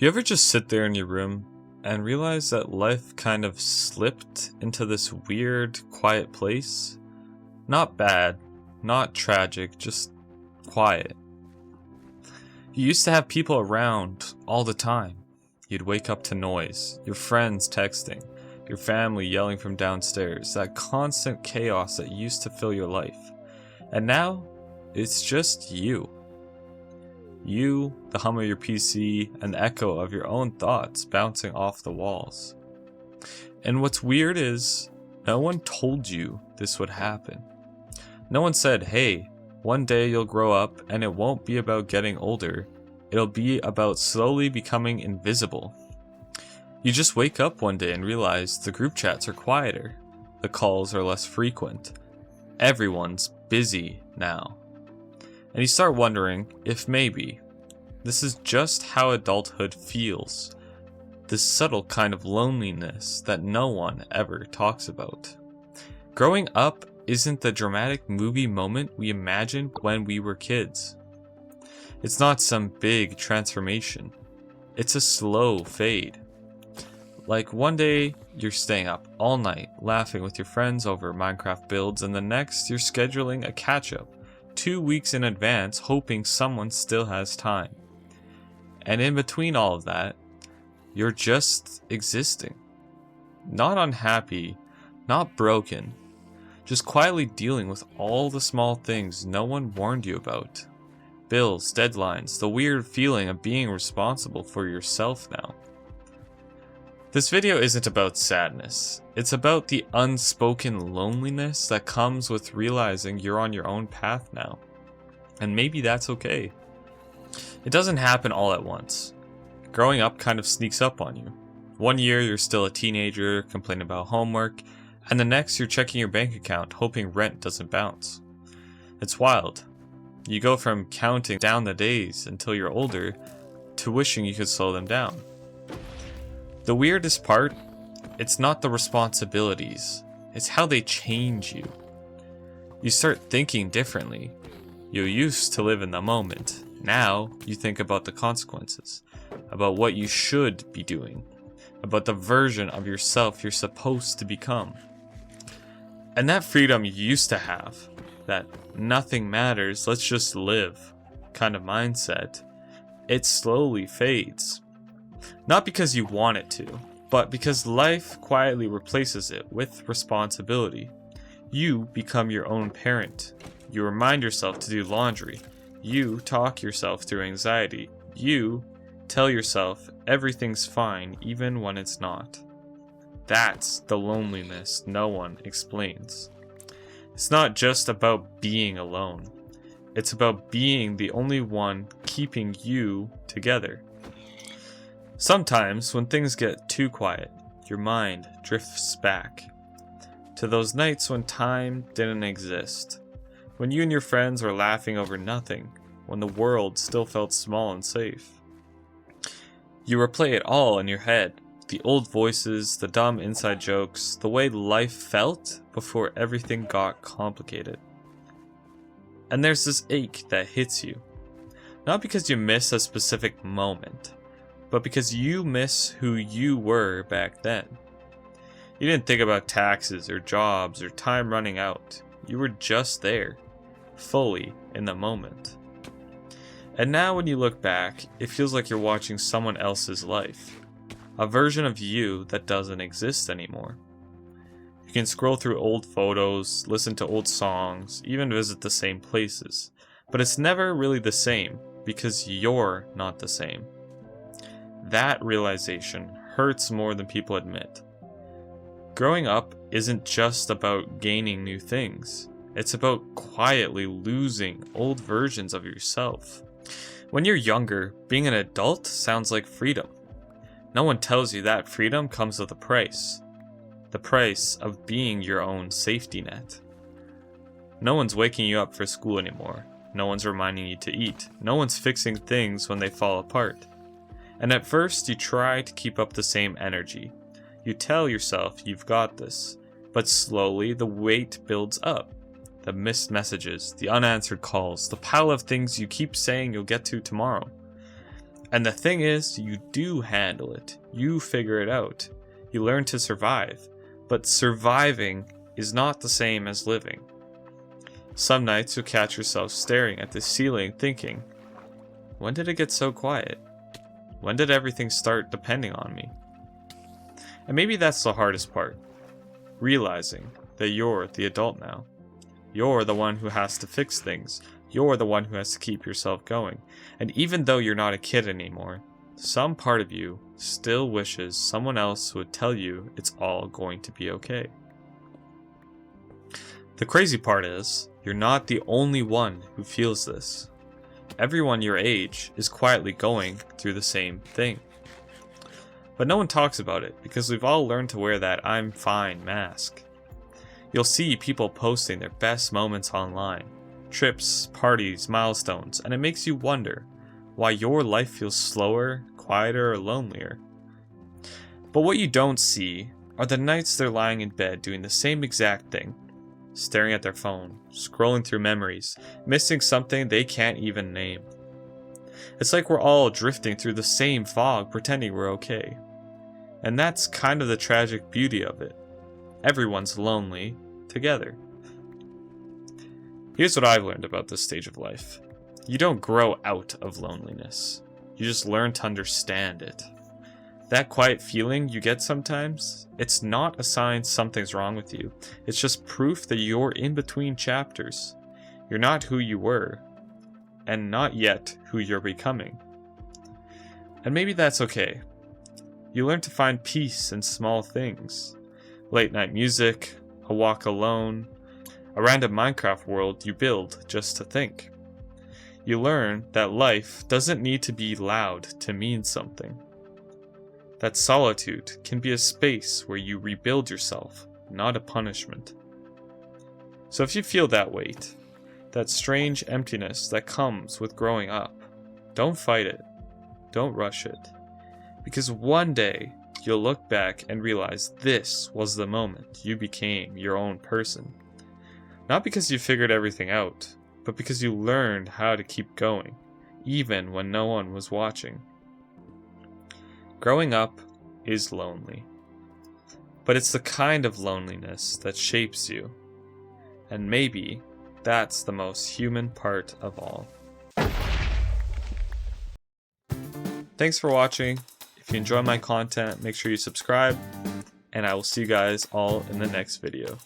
You ever just sit there in your room and realize that life kind of slipped into this weird, quiet place? Not bad, not tragic, just quiet. You used to have people around all the time. You'd wake up to noise, your friends texting, your family yelling from downstairs, that constant chaos that used to fill your life. And now, it's just you. You, the hum of your PC, and the echo of your own thoughts bouncing off the walls. And what's weird is, no one told you this would happen. No one said, hey, one day you'll grow up and it won't be about getting older, it'll be about slowly becoming invisible. You just wake up one day and realize the group chats are quieter, the calls are less frequent, everyone's busy now. And you start wondering if maybe this is just how adulthood feels. This subtle kind of loneliness that no one ever talks about. Growing up isn't the dramatic movie moment we imagined when we were kids. It's not some big transformation. It's a slow fade. Like one day you're staying up all night laughing with your friends over Minecraft builds, and the next you're scheduling a catch-up 2 weeks in advance, hoping someone still has time. And in between all of that, you're just existing. Not unhappy, not broken, just quietly dealing with all the small things no one warned you about. Bills, deadlines, the weird feeling of being responsible for yourself now. This video isn't about sadness. It's about the unspoken loneliness that comes with realizing you're on your own path now. And maybe that's okay. It doesn't happen all at once. Growing up kind of sneaks up on you. One year you're still a teenager, complaining about homework, and the next you're checking your bank account, hoping rent doesn't bounce. It's wild. You go from counting down the days until you're older to wishing you could slow them down. The weirdest part, it's not the responsibilities, it's how they change you. You start thinking differently. You used to live in the moment. Now you think about the consequences, about what you should be doing, about the version of yourself you're supposed to become. And that freedom you used to have, that nothing matters, let's just live kind of mindset, it slowly fades. Not because you want it to, but because life quietly replaces it with responsibility. You become your own parent. You remind yourself to do laundry. You talk yourself through anxiety. You tell yourself everything's fine even when it's not. That's the loneliness no one explains. It's not just about being alone. It's about being the only one keeping you together. Sometimes, when things get too quiet, your mind drifts back to those nights when time didn't exist, when you and your friends were laughing over nothing, when the world still felt small and safe. You replay it all in your head, the old voices, the dumb inside jokes, the way life felt before everything got complicated. And there's this ache that hits you, not because you miss a specific moment, but because you miss who you were back then. You didn't think about taxes or jobs or time running out. You were just there, fully in the moment. And now when you look back, it feels like you're watching someone else's life, a version of you that doesn't exist anymore. You can scroll through old photos, listen to old songs, even visit the same places, but it's never really the same because you're not the same. That realization hurts more than people admit. Growing up isn't just about gaining new things. It's about quietly losing old versions of yourself. When you're younger, being an adult sounds like freedom. No one tells you that freedom comes with a price. The price of being your own safety net. No one's waking you up for school anymore. No one's reminding you to eat. No one's fixing things when they fall apart. And at first, you try to keep up the same energy. You tell yourself you've got this, but slowly the weight builds up. The missed messages, the unanswered calls, the pile of things you keep saying you'll get to tomorrow. And the thing is, you do handle it. You figure it out. You learn to survive. But surviving is not the same as living. Some nights you'll catch yourself staring at the ceiling thinking, when did it get so quiet? When did everything start depending on me? And maybe that's the hardest part. Realizing that you're the adult now. You're the one who has to fix things. You're the one who has to keep yourself going. And even though you're not a kid anymore, some part of you still wishes someone else would tell you it's all going to be okay. The crazy part is, you're not the only one who feels this. Everyone your age is quietly going through the same thing. But no one talks about it because we've all learned to wear that I'm fine mask. You'll see people posting their best moments online. Trips, parties, milestones, and it makes you wonder why your life feels slower, quieter, or lonelier. But what you don't see are the nights they're lying in bed doing the same exact thing, staring at their phone, scrolling through memories, missing something they can't even name. It's like we're all drifting through the same fog pretending we're okay. And that's kind of the tragic beauty of it. Everyone's lonely together. Here's what I've learned about this stage of life. You don't grow out of loneliness. You just learn to understand it. That quiet feeling you get sometimes, it's not a sign something's wrong with you. It's just proof that you're in between chapters. You're not who you were, and not yet who you're becoming. And maybe that's okay. You learn to find peace in small things. Late night music, a walk alone, a random Minecraft world you build just to think. You learn that life doesn't need to be loud to mean something. That solitude can be a space where you rebuild yourself, not a punishment. So if you feel that weight, that strange emptiness that comes with growing up, don't fight it. Don't rush it. Because one day, you'll look back and realize this was the moment you became your own person. Not because you figured everything out, but because you learned how to keep going, even when no one was watching. Growing up is lonely. But it's the kind of loneliness that shapes you. And maybe that's the most human part of all. Thanks for watching. If you enjoy my content, make sure you subscribe, and I will see you guys all in the next video.